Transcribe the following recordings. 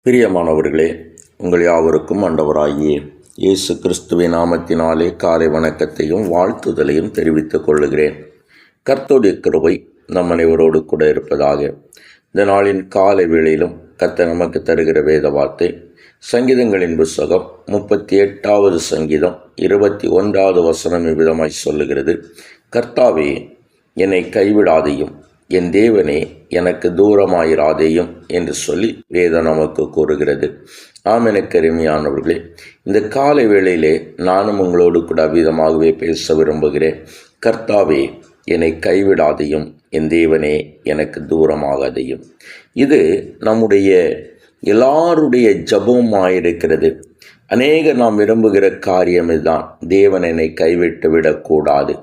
பிரியமானவர்களே, உங்கள் யாவருக்கும் ஆண்டவராகிய இயேசு கிறிஸ்துவின் நாமத்தினாலே காலை வணக்கத்தையும் வாழ்த்துதலையும் தெரிவித்துக் கொள்ளுகிறேன். கர்த்தருடைய கிருபை நம் அனைவரோடு கூட இருப்பதாக. இந்த நாளின் காலை வேளையிலும் கர்த்தர் நமக்கு தருகிற வேத வார்த்தை சங்கீதங்களின் புஸ்தகம் 38வது சங்கீதம் 21வது வசனம் இவ்விதமாய் சொல்லுகிறது. கர்த்தாவே, என்னை கைவிடாதையும், என் தேவனே, எனக்கு தூரமாயிராதேயும் என்று சொல்லி வேதம் நமக்கு கூறுகிறது. ஆம், எனக்கு அருமையானவர்களே, இந்த காலை வேளையிலே நானும் உங்களோடு கூட அவ்விதமாகவே பேச விரும்புகிறேன். கர்த்தாவே, என்னை கைவிடாதையும், என் தேவனே, எனக்கு தூரமாகாதையும். இது நம்முடைய எல்லாருடைய ஜபமாயிருக்கிறது. நாம் விரும்புகிற காரியம் இதுதான். தேவன் என்னை கைவிட்டு விடக்கூடாது,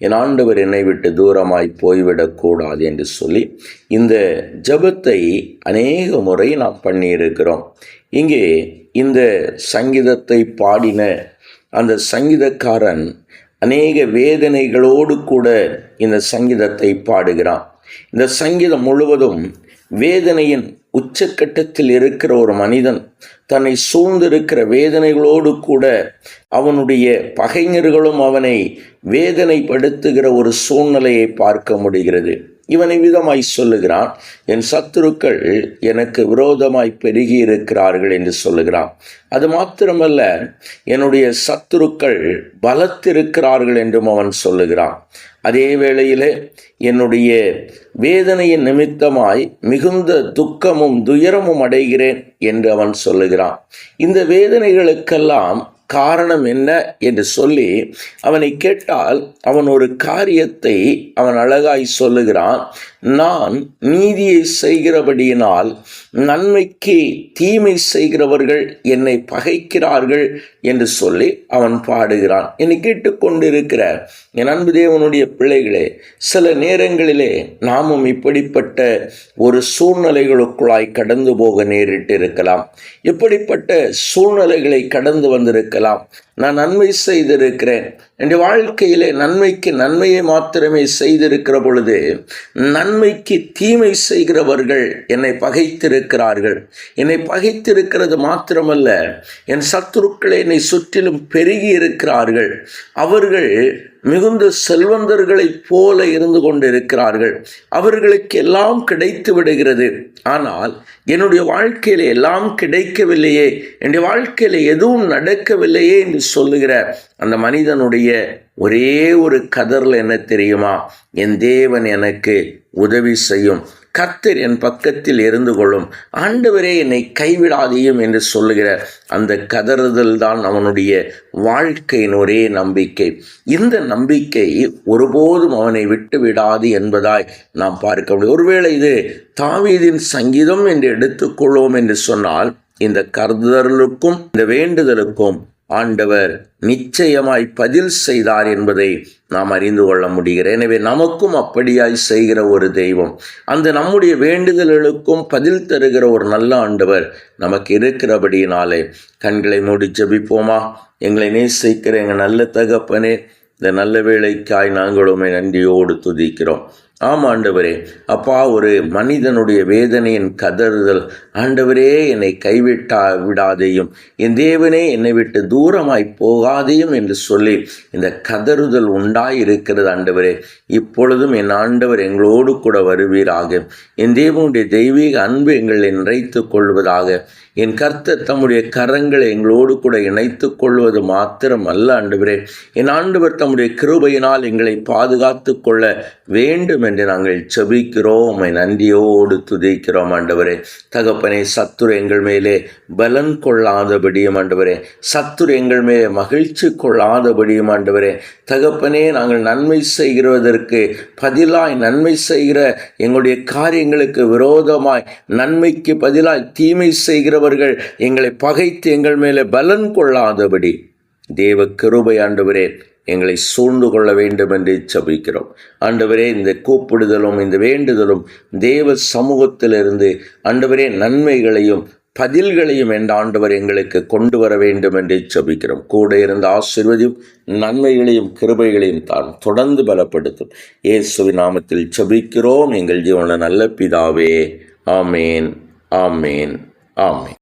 என் ஆண்டவர் என்னை விட்டு தூரமாய் போய்விடக்கூடாது என்று சொல்லி இந்த ஜபத்தை அநேக முறை நாம் பண்ணியிருக்கிறோம். இங்கே இந்த சங்கீதத்தை பாடின அந்த சங்கீதக்காரன் அநேக வேதனைகளோடு கூட இந்த சங்கீதத்தை பாடுகிறான். இந்த சங்கீதம் முழுவதும் வேதனையின் உச்சக்கட்டத்தில் இருக்கிற ஒரு மனிதன் தன்னை சூழ்ந்திருக்கிற வேதனைகளோடு கூட அவனுடைய பகைஞர்களும் அவனை வேதனைப்படுத்துகிற ஒரு சூழ்நிலையை பார்க்க முடிகிறது. இவனை விதமாய் சொல்லுகிறான், என் சத்துருக்கள் எனக்கு விரோதமாய் பெருகி இருக்கிறார்கள் என்று சொல்லுகிறான். அது மாத்திரமல்ல, என்னுடைய சத்துருக்கள் பலத்திருக்கிறார்கள் என்றும் அவன் சொல்லுகிறான். அதே வேளையிலே என்னுடைய வேதனையின் நிமித்தமாய் மிகுந்த துக்கமும் துயரமும் அடைகிறேன் என்று அவன் சொல்லுகிறான். இந்த வேதனைகளுக்கெல்லாம் காரணம் என்ன என்று சொல்லி அவனை கேட்டால் அவன் ஒரு காரியத்தை அவன் அழகாய் சொல்லுகிறான். நான் நீதியை செய்கிறபடியினால் நன்மைக்கு தீமை செய்கிறவர்கள் என்னை பகைக்கிறார்கள் என்று சொல்லி அவன் பாடுகிறான். என்னை கேட்டுக்கொண்டிருக்கிற என் அன்பு தேவனுடைய பிள்ளைகளே, சில நேரங்களிலே நாமும் இப்படிப்பட்ட ஒரு சூழ்நிலைகளுக்குள்ளாய் கடந்து போக நேரிட்டு இருக்கலாம். இப்படிப்பட்ட சூழ்நிலைகளை கடந்து வந்திருக்கலாம். நான் நன்மை செய்திருக்கிறேன், என் வாழ்க்கையிலே நன்மைக்கு நன்மையை மாத்திரமே செய்திருக்கிற பொழுது நன்மைக்கு தீமை செய்கிறவர்கள் என்னை பகைத்திருக்கிறார்கள். என்னை பகைத்திருக்கிறது மாத்திரமல்ல, என் சத்துருக்களை என்னை சுற்றிலும் பெருகி இருக்கிறார்கள். அவர்கள் மிகுந்த செல்வந்தர்களைப் போல இருந்து கொண்டிருக்கிறார்கள். அவர்களுக்கு எல்லாம் கிடைத்து விடுகிறது. ஆனால் என்னுடைய வாழ்க்கையில் எல்லாம் கிடைக்கவில்லையே, என்னுடைய வாழ்க்கையில் எதுவும் நடக்கவில்லையே என்று சொல்லுகிற அந்த மனிதனுடைய ஒரே ஒரு கதறல் என்ன தெரியுமா? என் தேவன் எனக்கு உதவி செய்யும், கர்த்தர் என் பக்கத்தில் இருந்து கொள்ளும், ஆண்டவரே என்னை கைவிடாதையும் என்று சொல்லுகிற அந்த கதறுதல் தான் அவனுடைய வாழ்க்கையின் ஒரே நம்பிக்கை. இந்த நம்பிக்கை ஒருபோதும் அவனை விட்டு விடாது என்பதாய் நாம் பார்க்க முடியும். ஒருவேளை இது தாவீதின் சங்கீதம் என்று எடுத்துக்கொள்வோம் என்று சொன்னால், இந்த கதறலுக்கும் இந்த வேண்டுதலுக்கும் ஆண்டவர் நிச்சயமாய் பதில் செய்தார் என்பதை நாம் அறிந்து கொள்ள முடிகிறது. எனவே நமக்கும் அப்படியாய் செய்கிற ஒரு தெய்வம், அந்த நம்முடைய வேண்டுதல்களுக்கும் பதில் தருகிற ஒரு நல்ல ஆண்டவர் நமக்கு இருக்கிறபடியினாலே கண்களை மூடி ஜெபிப்போமா? எங்களை நேசிக்கிற எங்கள் நல்ல தகப்பனே, இந்த நல்ல வேளைக்காய் நாங்களுமே நன்றியோடு துதிக்கிறோம். ஆம் ஆண்டவரே, அப்பா, ஒரு மனிதனுடைய வேதனையின் கதறுதல், ஆண்டவரே என்னை விடாதையும், என் தேவனே என்னை விட்டு தூரமாய் போகாதையும் என்று சொல்லி இந்த கதறுதல் உண்டாயிருக்கிறது. ஆண்டவரே, இப்பொழுதும் என் ஆண்டவர் எங்களோடு கூட வருவீராக. என் தேவனுடைய தெய்வீக அன்பு எங்களை நிறைத்து கொள்வதாக. என் கர்த்தர் தம்முடைய கரங்களை எங்களோடு கூட இணைத்து கொள்வது மாத்திரம் அல்ல ஆண்டவரே, என் ஆண்டவர் தம்முடைய கிருபையினால் எங்களை பாதுகாத்து கொள்ள வேண்டும் என்று நாங்கள் செபிக்கிறோம். நன்றியோடு துதிக்கிறோம் ஆண்டவரே. தகப்பனே, சத்துரு எங்கள் மேலே பலன் கொள்ளாதபடியும் ஆண்டவரே, சத்துரு எங்கள் மேலே மகிழ்ச்சி கொள்ளாதபடியும் ஆண்டவரே, தகப்பனே, நாங்கள் நன்மை செய்கிறதற்கு பதிலாய் நன்மை செய்கிற எங்களுடைய காரியங்களுக்கு விரோதமாய் நன்மைக்கு பதிலாய் தீமை செய்கிறவர்கள் எங்களை பகைத்து எங்கள் மேலே பலன் கொள்ளாதபடி தேவ கிருபை ஆண்டவரே எங்களை சூழ்ந்து கொள்ள வேண்டும் என்று செபிக்கிறோம். ஆண்டவரே, இந்த கூப்பிடுதலும் இந்த வேண்டுதலும் தேவ சமூகத்திலிருந்து ஆண்டவரே நன்மைகளையும் பதில்களையும் என்ற ஆண்டவர் எங்களுக்கு கொண்டு வர வேண்டும் என்று செபிக்கிறோம். கூட இருந்த ஆசீர்வதியும் நன்மைகளையும் கிருபைகளையும் தான் தொடர்ந்து பலப்படுத்தும். இயேசுவின் நாமத்தில் செபிக்கிறோம் எங்கள் ஜீவன நல்ல பிதாவே. ஆமேன், ஆமேன், ஆமேன்.